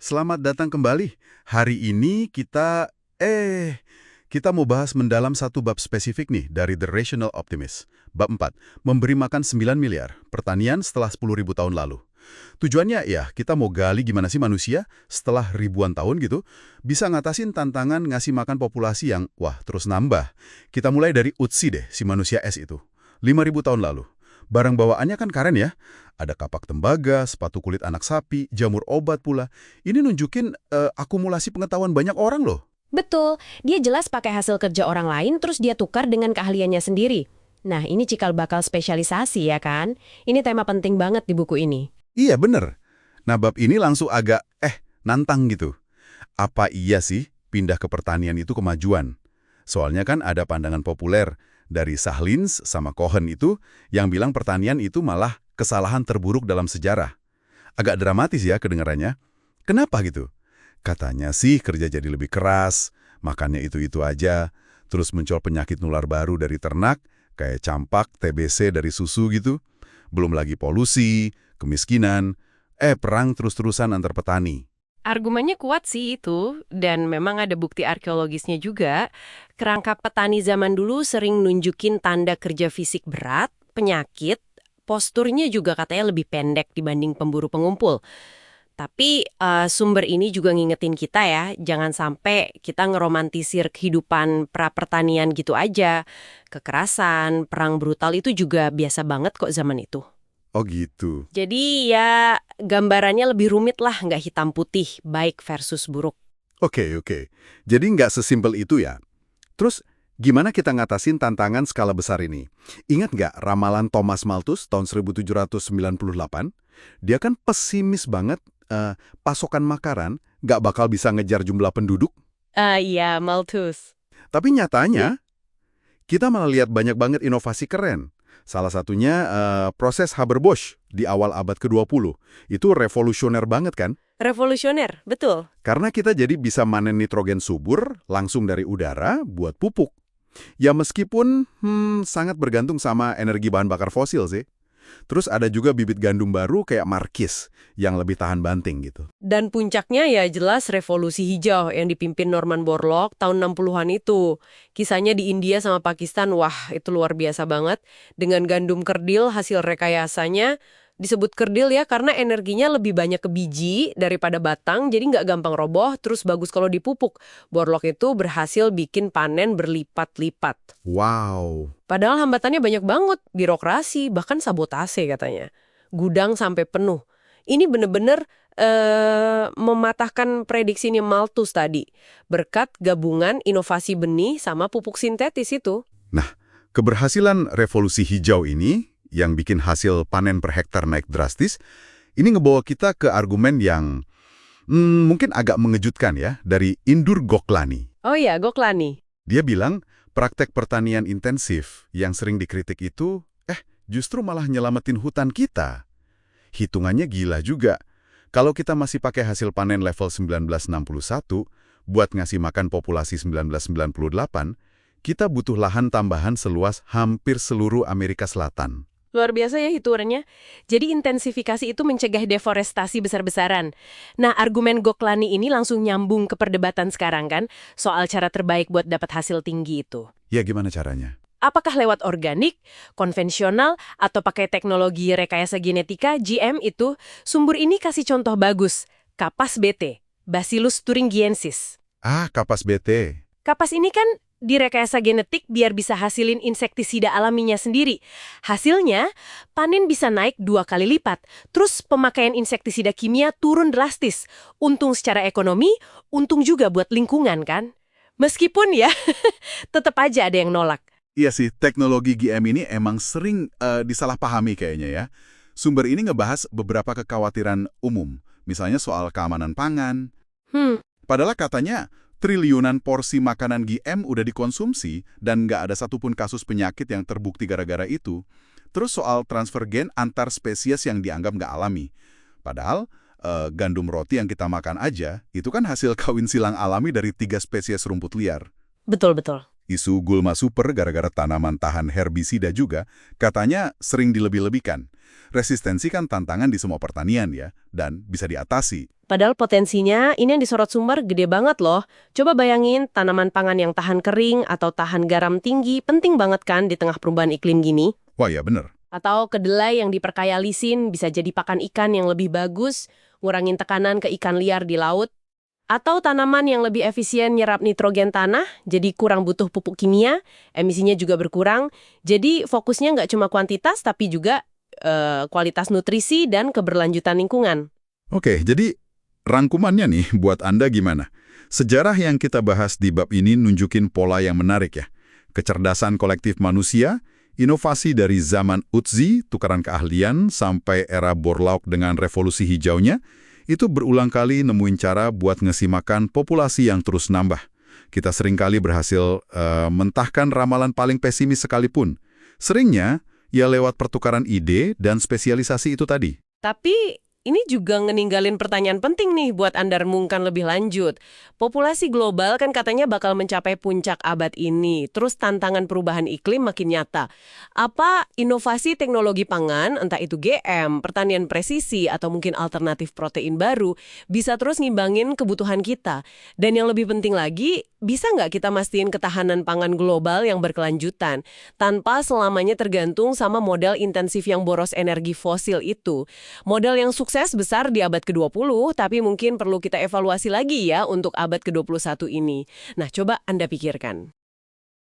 Selamat datang kembali. Hari ini kita mau bahas mendalam satu bab spesifik nih dari The Rational Optimist. Bab 4, memberi makan 9 miliar, pertanian setelah 10.000 tahun lalu. Tujuannya ya, kita mau gali gimana sih manusia setelah ribuan tahun gitu, bisa ngatasin tantangan ngasih makan populasi yang, terus nambah. Kita mulai dari Utsi deh, si manusia es itu. 5.000 tahun lalu. Barang bawaannya kan keren ya. Ada kapak tembaga, sepatu kulit anak sapi, jamur obat pula. Ini nunjukin akumulasi pengetahuan banyak orang loh. Betul, dia jelas pakai hasil kerja orang lain terus dia tukar dengan keahliannya sendiri. Nah, ini cikal bakal spesialisasi ya kan? Ini tema penting banget di buku ini. Iya bener. Nah bab ini langsung agak, nantang gitu. Apa iya sih pindah ke pertanian itu kemajuan? Soalnya kan ada pandangan populer dari Sahlins sama Cohen itu yang bilang pertanian itu malah kesalahan terburuk dalam sejarah. Agak dramatis ya kedengarannya. Kenapa gitu? Katanya sih kerja jadi lebih keras, makannya itu-itu aja, terus muncul penyakit nular baru dari ternak, kayak campak, TBC dari susu gitu. Belum lagi polusi, kemiskinan, perang terus-terusan antar petani. Argumennya kuat sih itu, dan memang ada bukti arkeologisnya juga. Kerangka petani zaman dulu sering nunjukin tanda kerja fisik berat, penyakit, posturnya juga katanya lebih pendek dibanding pemburu pengumpul. Tapi sumber ini juga ngingetin kita ya, jangan sampai kita ngeromantisir kehidupan pra-pertanian gitu aja. Kekerasan, perang brutal itu juga biasa banget kok zaman itu. Oh gitu. Jadi ya gambarannya lebih rumit lah, nggak hitam putih, baik versus buruk. Oke. Jadi nggak sesimpel itu ya. Terus, gimana kita ngatasin tantangan skala besar ini? Ingat nggak ramalan Thomas Malthus tahun 1798? Dia kan pesimis banget, pasokan makanan nggak bakal bisa ngejar jumlah penduduk. Iya, Malthus. Tapi nyatanya, kita malah lihat banyak banget inovasi keren. Salah satunya proses Haber-Bosch di awal abad ke-20. Itu revolusioner banget kan? Revolusioner, betul. Karena kita jadi bisa manen nitrogen subur langsung dari udara buat pupuk. Ya meskipun sangat bergantung sama energi bahan bakar fosil sih. Terus ada juga bibit gandum baru kayak Markis yang lebih tahan banting gitu. Dan puncaknya ya jelas revolusi hijau yang dipimpin Norman Borlaug tahun 60-an itu. Kisahnya di India sama Pakistan, wah itu luar biasa banget. Dengan gandum kerdil hasil rekayasanya, disebut kerdil ya karena energinya lebih banyak ke biji daripada batang, jadi nggak gampang roboh, terus bagus kalau dipupuk. Borlaug itu berhasil bikin panen berlipat-lipat. Wow. Padahal hambatannya banyak banget, birokrasi, bahkan sabotase katanya. Gudang sampai penuh. Ini bener-bener mematahkan prediksinya Malthus tadi. Berkat gabungan inovasi benih sama pupuk sintetis itu. Nah, keberhasilan revolusi hijau ini yang bikin hasil panen per hektar naik drastis, ini ngebawa kita ke argumen yang mungkin agak mengejutkan ya, dari Indur Goklani. Oh iya, Goklani. Dia bilang, praktek pertanian intensif yang sering dikritik itu, justru malah nyelamatin hutan kita. Hitungannya gila juga. Kalau kita masih pakai hasil panen level 1961 buat ngasih makan populasi 1998, kita butuh lahan tambahan seluas hampir seluruh Amerika Selatan. Luar biasa ya hitungannya. Jadi intensifikasi itu mencegah deforestasi besar-besaran. Nah, argumen Goklani ini langsung nyambung ke perdebatan sekarang kan, soal cara terbaik buat dapat hasil tinggi itu. Ya gimana caranya? Apakah lewat organik, konvensional, atau pakai teknologi rekayasa genetika, GM itu? Sumber ini kasih contoh bagus. Kapas BT, Bacillus thuringiensis. Kapas BT. Kapas ini kan direkayasa genetik biar bisa hasilin insektisida alaminya sendiri. Hasilnya, panen bisa naik 2 kali lipat. Terus pemakaian insektisida kimia turun drastis. Untung secara ekonomi, untung juga buat lingkungan kan? Meskipun ya, tetap aja ada yang nolak. Iya sih, teknologi GM ini emang sering disalahpahami kayaknya ya. Sumber ini ngebahas beberapa kekhawatiran umum, misalnya soal keamanan pangan. Padahal katanya triliunan porsi makanan GM udah dikonsumsi dan nggak ada satupun kasus penyakit yang terbukti gara-gara itu. Terus soal transfer gen antar spesies yang dianggap nggak alami. Padahal gandum roti yang kita makan aja, itu kan hasil kawin silang alami dari 3 spesies rumput liar. Betul-betul. Isu gulma super gara-gara tanaman tahan herbisida juga katanya sering dilebih-lebihkan. Resistensi kan tantangan di semua pertanian ya, dan bisa diatasi. Padahal potensinya ini yang disorot Sumber gede banget loh. Coba bayangin tanaman pangan yang tahan kering atau tahan garam tinggi, penting banget kan di tengah perubahan iklim gini. Wah ya bener. Atau kedelai yang diperkaya lisin bisa jadi pakan ikan yang lebih bagus, ngurangin tekanan ke ikan liar di laut. Atau tanaman yang lebih efisien nyerap nitrogen tanah, jadi kurang butuh pupuk kimia, emisinya juga berkurang. Jadi fokusnya nggak cuma kuantitas, tapi juga kualitas nutrisi dan keberlanjutan lingkungan. Oke, jadi rangkumannya nih buat Anda gimana? Sejarah yang kita bahas di bab ini nunjukin pola yang menarik ya. Kecerdasan kolektif manusia, inovasi dari zaman Utzi, tukaran keahlian, sampai era Borlaug dengan revolusi hijaunya, itu berulang kali nemuin cara buat ngasih makan populasi yang terus nambah. Kita seringkali berhasil mentahkan ramalan paling pesimis sekalipun. Seringnya, ya lewat pertukaran ide dan spesialisasi itu tadi. Tapi ini juga ngeninggalin pertanyaan penting nih buat Anda renungkan lebih lanjut. Populasi global kan katanya bakal mencapai puncak abad ini, terus tantangan perubahan iklim makin nyata. Apa inovasi teknologi pangan, entah itu GM, pertanian presisi, atau mungkin alternatif protein baru, bisa terus ngimbangin kebutuhan kita? Dan yang lebih penting lagi, bisa nggak kita mastiin ketahanan pangan global yang berkelanjutan, tanpa selamanya tergantung sama model intensif yang boros energi fosil itu? Model yang sukses besar di abad ke-20, tapi mungkin perlu kita evaluasi lagi ya untuk abad ke-21 ini. Nah, coba Anda pikirkan.